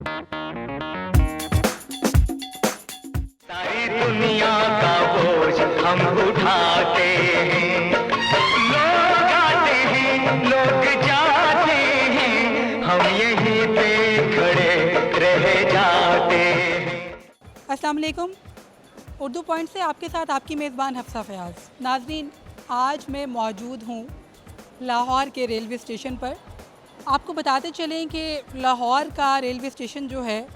सारी दुनिया का बोझ हम उठाते हैं, लोग आते हैं लोग जाते हैं, हम यहीं पे खड़े रह जाते हैं। अस्सलाम वालेकुम। उर्दू पॉइंट से आपके साथ आपकी मेज़बान हफ्सा फयाज़। नाज़रीन, आज मैं मौजूद हूँ लाहौर के रेलवे स्टेशन पर। आपको बताते चलें कि लाहौर का रेलवे स्टेशन जो है,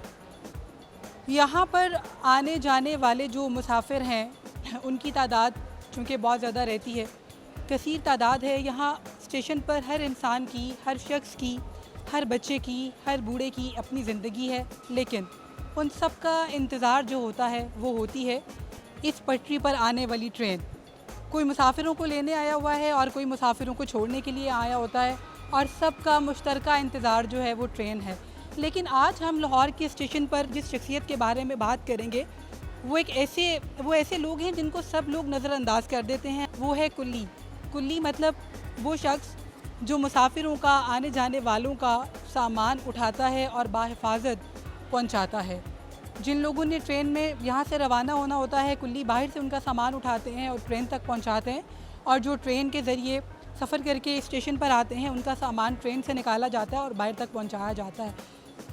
यहाँ पर आने जाने वाले जो मुसाफिर हैं उनकी तादाद चूँकि बहुत ज़्यादा रहती है, कसीर तादाद है। यहाँ स्टेशन पर हर इंसान की, हर शख्स की, हर बच्चे की, हर बूढ़े की अपनी ज़िंदगी है, लेकिन उन सब का इंतज़ार जो होता है वो होती है इस पटरी पर आने वाली ट्रेन। कोई मुसाफिरों को लेने आया हुआ है और कोई मुसाफिरों को छोड़ने के लिए आया होता है, और सबका मुश्तरका इंतज़ार जो है वो ट्रेन है। लेकिन आज हम लाहौर के स्टेशन पर जिस शख्सियत के बारे में बात करेंगे वो ऐसे लोग हैं जिनको सब लोग नज़रअंदाज कर देते हैं। वो है कुल्ली। कुल्ली मतलब वो शख्स जो मुसाफिरों का, आने जाने वालों का सामान उठाता है और बाहिफाजत पहुंचाता है। जिन लोगों ने ट्रेन में यहाँ से रवाना होना होता है, कुल्ली बाहर से उनका सामान उठाते हैं और ट्रेन तक पहुँचाते हैं, और जो ट्रेन के ज़रिए सफ़र करके स्टेशन पर आते हैं उनका सामान ट्रेन से निकाला जाता है और बाहर तक पहुँचाया जाता है।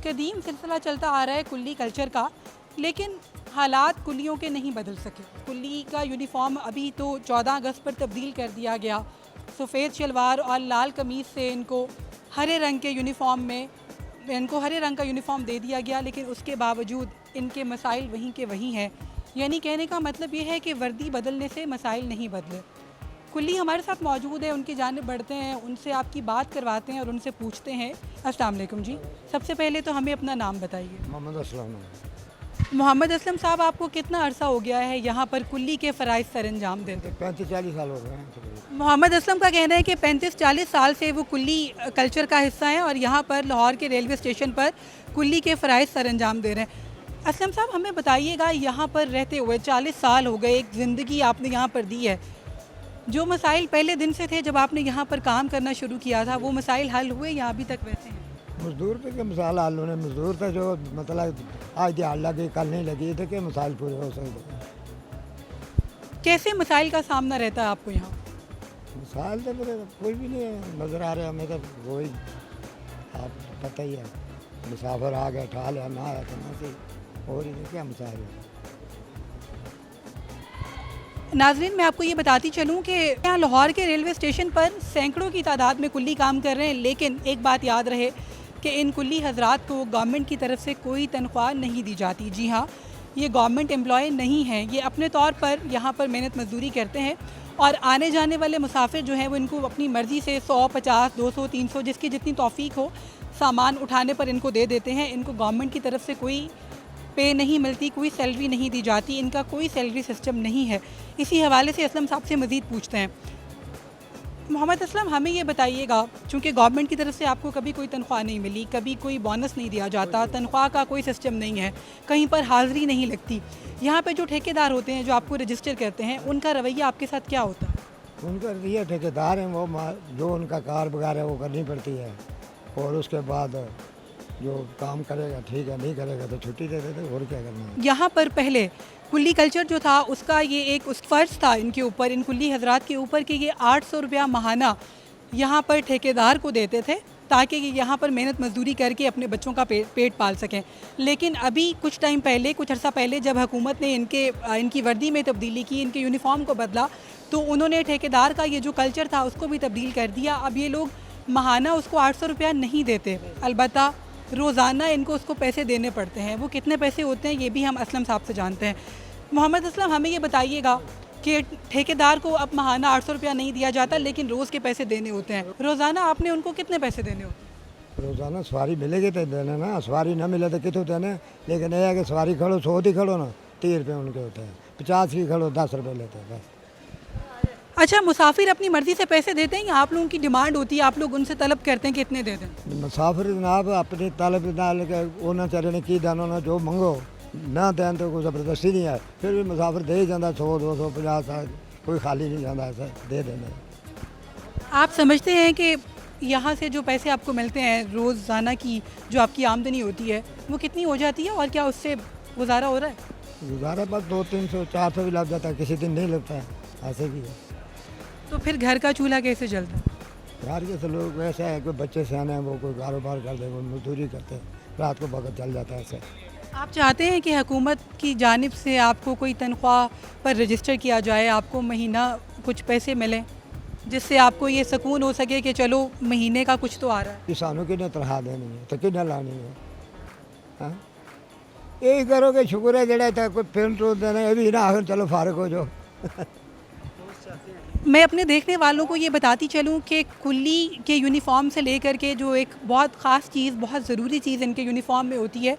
कदीम सिलसिला चलता आ रहा है कुल्ली कल्चर का, लेकिन हालात कुल्लियों के नहीं बदल सके। कुल्ली का यूनिफॉर्म अभी तो 14 अगस्त पर तब्दील कर दिया गया। सफ़ेद शलवार और लाल कमीज़ से इनको हरे रंग का यूनिफॉर्म दे दिया गया, लेकिन उसके बावजूद इनके मसाइल वहीं के वहीं हैं। यानी कहने का मतलब ये है कि वर्दी बदलने से मसाइल नहीं बदले। कुल्ली हमारे साथ मौजूद है, उनकी जानिब बढ़ते हैं, उनसे आपकी बात करवाते हैं और उनसे पूछते हैं। अस्सलाम वालेकुम जी। सबसे पहले तो हमें अपना नाम बताइए। मोहम्मद असलम। मोहम्मद असलम साहब, आपको कितना अरसा हो गया है यहाँ पर कुल्ली के फ़राइज़ सर अंजाम देते? 35-40 साल हो गए हैं। मोहम्मद असलम का कहना है कि 35-40 साल से वो कुल्ली कल्चर का हिस्सा हैं और यहाँ पर लाहौर के रेलवे स्टेशन पर कुल्ली के फ़राइज़ सर अंजाम दे रहे हैं। असलम साहब, हमें बताइएगा, यहाँ पर रहते हुए 40 साल हो गए, एक ज़िंदगी आपने यहाँ पर दी है, जो मसाइल पहले दिन से थे जब आपने यहाँ पर काम करना शुरू किया था, वो मसाइल हल हुए या अभी तक वैसे हैं? मजदूर पे के मिसाल हाल होने, मजदूर था जो मतलब आज दिहाड़ लगी कल नहीं लगी थे कि मिसाल पूरे हो सकते। कैसे मसाइल का सामना रहता है आपको यहाँ? मिसाल तो मेरे कोई भी नहीं है नज़र आ रहा, हमें तो वही आप पता ही है, मुसाफिर आ गया ठा लिया, ना आया तो ना सही, और ही नहीं क्या मिसाल है। नाज़रीन, मैं आपको ये बताती चलूँ कि यहाँ लाहौर के रेलवे स्टेशन पर सैकड़ों की तादाद में कुल्ली काम कर रहे हैं, लेकिन एक बात याद रहे कि इन कुल्ली हजरात को गवर्नमेंट की तरफ से कोई तनख्वाह नहीं दी जाती। जी हाँ, ये गवर्नमेंट एम्प्लॉय नहीं हैं, ये अपने तौर पर यहाँ पर मेहनत मजदूरी करते हैं, और आने जाने वाले मुसाफिर जो हैं वो इनको अपनी मर्ज़ी से 100, 50, 200, 300 जिसकी जितनी तौफीक हो सामान उठाने पर इनको दे देते हैं। इनको गवर्नमेंट की तरफ से कोई पे नहीं मिलती, कोई सैलरी नहीं दी जाती, इनका कोई सैलरी सिस्टम नहीं है। इसी हवाले से असलम साहब से मज़ीद पूछते हैं। मोहम्मद असलम, हमें ये बताइएगा, चूँकि गवर्नमेंट की तरफ से आपको कभी कोई तनख्वाह नहीं मिली, कभी कोई बोनस नहीं दिया जाता, तनख्वाह का कोई सिस्टम नहीं है, कहीं पर हाज़िरी नहीं लगती, यहाँ पे जो ठेकेदार होते हैं जो आपको रजिस्टर करते हैं, उनका रवैया आपके साथ क्या होता है? उनका ये ठेकेदार हैं, वो जो उनका कार वगैरह है वो करनी पड़ती है, और उसके बाद जो काम करेगा ठीक है, नहीं करेगा तो छुट्टी दे देते, और क्या करना है। यहाँ पर पहले कुल्ली कल्चर जो था उसका ये एक उस फ़र्ज़ था इनके ऊपर, इन कुल्ली हजरात के ऊपर, कि ये 800 रुपया महाना यहाँ पर ठेकेदार को देते थे ताकि ये यहाँ पर मेहनत मजदूरी करके अपने बच्चों का पेट पाल सकें। लेकिन अभी कुछ टाइम पहले, कुछ अर्सा पहले, जब हुकूमत ने इनकी वर्दी में तब्दीली की, इनके यूनिफॉर्म को बदला, तो उन्होंने ठेकेदार का ये जो कल्चर था उसको भी तब्दील कर दिया। अब ये लोग महाना उसको 800 रुपया नहीं देते, अलबत्ता रोज़ाना इनको उसको पैसे देने पड़ते हैं। वो कितने पैसे होते हैं ये भी हम असलम साहब से जानते हैं। मोहम्मद असलम, हमें ये बताइएगा कि ठेकेदार को अब महाना 800 रुपया नहीं दिया जाता, लेकिन रोज़ के पैसे देने होते हैं। रोज़ाना आपने उनको कितने पैसे देने होते हैं? रोज़ाना सवारी मिलेगी तो देने ना, सवारी ना मिले तो कितों देने। लेकिन यह है कि सवारी खड़ो 100 की खड़ो ना 30 रुपये उनके होते हैं, 50 की खड़ो 10 रुपये लेते हैं बस। अच्छा, मुसाफिर अपनी मर्ज़ी से पैसे देते हैं या आप लोगों की डिमांड होती है, आप लोग उनसे तलब करते हैं कि इतने दे दें? मुसाफिर जनाब अपनी तलब नाल के उन्हें चले ने की दानो ना जो मंगो ना दें तो कोई ज़बरदस्ती नहीं है, फिर भी मुसाफिर दे ही जाता 100, 200, 50, कोई खाली नहीं जाता, ऐसा दे देना। आप समझते हैं कि यहाँ से जो पैसे आपको मिलते हैं रोज़ाना की जो आपकी आमदनी होती है वो कितनी हो जाती है और क्या उससे गुजारा हो रहा है? गुजारा बस 200-300 400 भी लग जाता है, किसी दिन नहीं लगता है, ऐसे भी है। तो फिर घर का चूल्हा कैसे चलता है? घर के तो लोग वैसे है, कोई बच्चे सियाने हैं, वो कोई कारोबार कर दे, वो मजदूरी करते हैं, रात को वक्त चल जाता है ऐसे। आप चाहते हैं कि हुकूमत की जानिब से आपको कोई तनख्वाह पर रजिस्टर किया जाए, आपको महीना कुछ पैसे मिलें जिससे आपको ये सुकून हो सके कि चलो महीने का कुछ तो आ रहा है? किसानों की ने तनख्वाह देनी है तो किन्ने लानी है? हाँ, यही करो कि शुक्र है जड़ा था कोई पेंट तो देना, ये भी ना आखिर चलो फारग हो जाओ। मैं अपने देखने वालों को ये बताती चलूँ कि कुल्ली के यूनिफॉर्म से लेकर के जो एक बहुत ख़ास चीज़, बहुत ज़रूरी चीज़ इनके यूनिफॉर्म में होती है,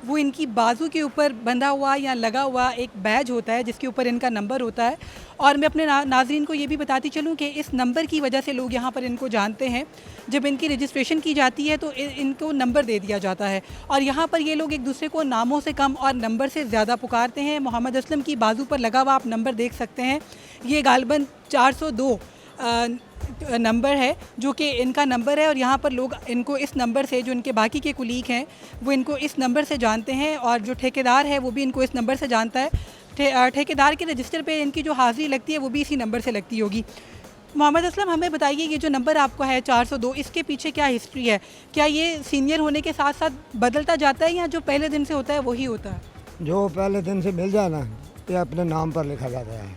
वो इनकी बाजू के ऊपर बंधा हुआ या लगा हुआ एक बैज होता है जिसके ऊपर इनका नंबर होता है। और मैं अपने नाज़रीन को ये भी बताती चलूँ कि इस नंबर की वजह से लोग यहाँ पर इनको जानते हैं। जब इनकी रजिस्ट्रेशन की जाती है तो इनको नंबर दे दिया जाता है और यहाँ पर ये लोग एक दूसरे को नामों से कम और नंबर से ज़्यादा पुकारते हैं। मोहम्मद असलम की बाजू पर लगा हुआ आप नंबर देख सकते हैं, ये गालबन 402 नंबर है जो कि इनका नंबर है और यहाँ पर लोग इनको इस नंबर से, जो इनके बाकी के कुलीग हैं वो इनको इस नंबर से जानते हैं और जो ठेकेदार है वो भी इनको इस नंबर से जानता है। ठेकेदार के रजिस्टर पे इनकी जो हाज़िरी लगती है वो भी इसी नंबर से लगती होगी। मोहम्मद असलम, हमें बताइए ये जो नंबर आपको है 402, इसके पीछे क्या हिस्ट्री है? क्या ये सीनियर होने के साथ साथ बदलता जाता है या जो पहले दिन से होता है वही होता है? जो पहले दिन से मिल जाए ना, ये अपने नाम पर लिखा जाता है।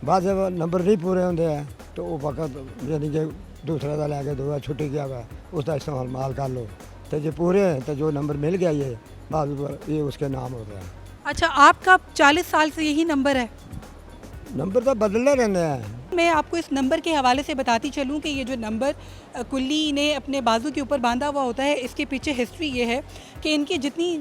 बाद जब नंबर नहीं पूरे होंगे हैं तो वो वक्त यानी कि दूसरा का लैके दो छुट्टी किया हुआ उसका इस्तेमाल कर लो, तो जो पूरे हैं तो जो नंबर मिल गया ये बाद ये उसके नाम होता है। अच्छा, आपका 40 साल से यही नंबर है? नंबर तो बदलते रहते हैं। मैं आपको इस नंबर के हवाले से बताती चलूँ कि ये जो नंबर कुल्ली ने अपने बाजू के ऊपर बांधा हुआ होता है, इसके पीछे हिस्ट्री ये है कि इनकी जितनी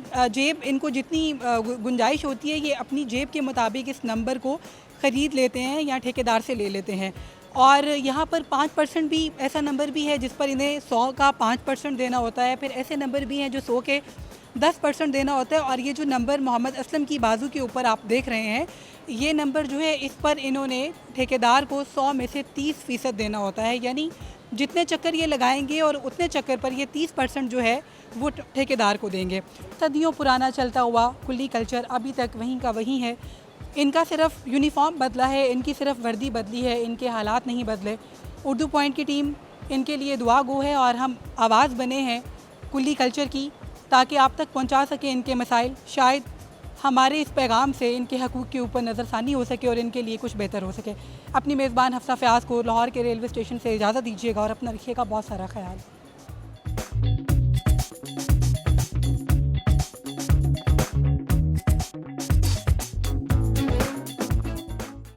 इनको जितनी गुंजाइश होती है ये अपनी जेब के मुताबिक इस नंबर को ख़रीद लेते हैं या ठेकेदार से ले लेते हैं। और यहाँ पर 5% भी ऐसा नंबर भी है जिस पर इन्हें 100 का 5% देना होता है। फिर ऐसे नंबर भी हैं जो 100 के 10% देना होता है। और ये जो नंबर मोहम्मद असलम की बाजू के ऊपर आप देख रहे हैं, ये नंबर जो है इस पर इन्होंने ठेकेदार को 100 में से 30% देना होता है, यानी जितने चक्कर ये लगाएंगे और उतने चक्कर पर ये 30% जो है वो ठेकेदार को देंगे। सदियों पुराना चलता हुआ कुल्ली कल्चर अभी तक वहीं का वहीं है। इनका सिर्फ यूनिफॉर्म बदला है, इनकी सिर्फ वर्दी बदली है, इनके हालात नहीं बदले। उर्दू पॉइंट की टीम इनके लिए दुआ गो है और हम आवाज़ बने हैं कुल्ली कल्चर की ताकि आप तक पहुंचा सकें इनके मसाइल। शायद हमारे इस पैगाम से इनके हकूक़ के ऊपर नज़रसानी हो सके और इनके लिए कुछ बेहतर हो सके। अपनी मेज़बान हफ्सा फ़याज़ को लाहौर के रेलवे स्टेशन से इजाज़त दीजिएगा और अपना रखिएगा बहुत सारा ख्याल।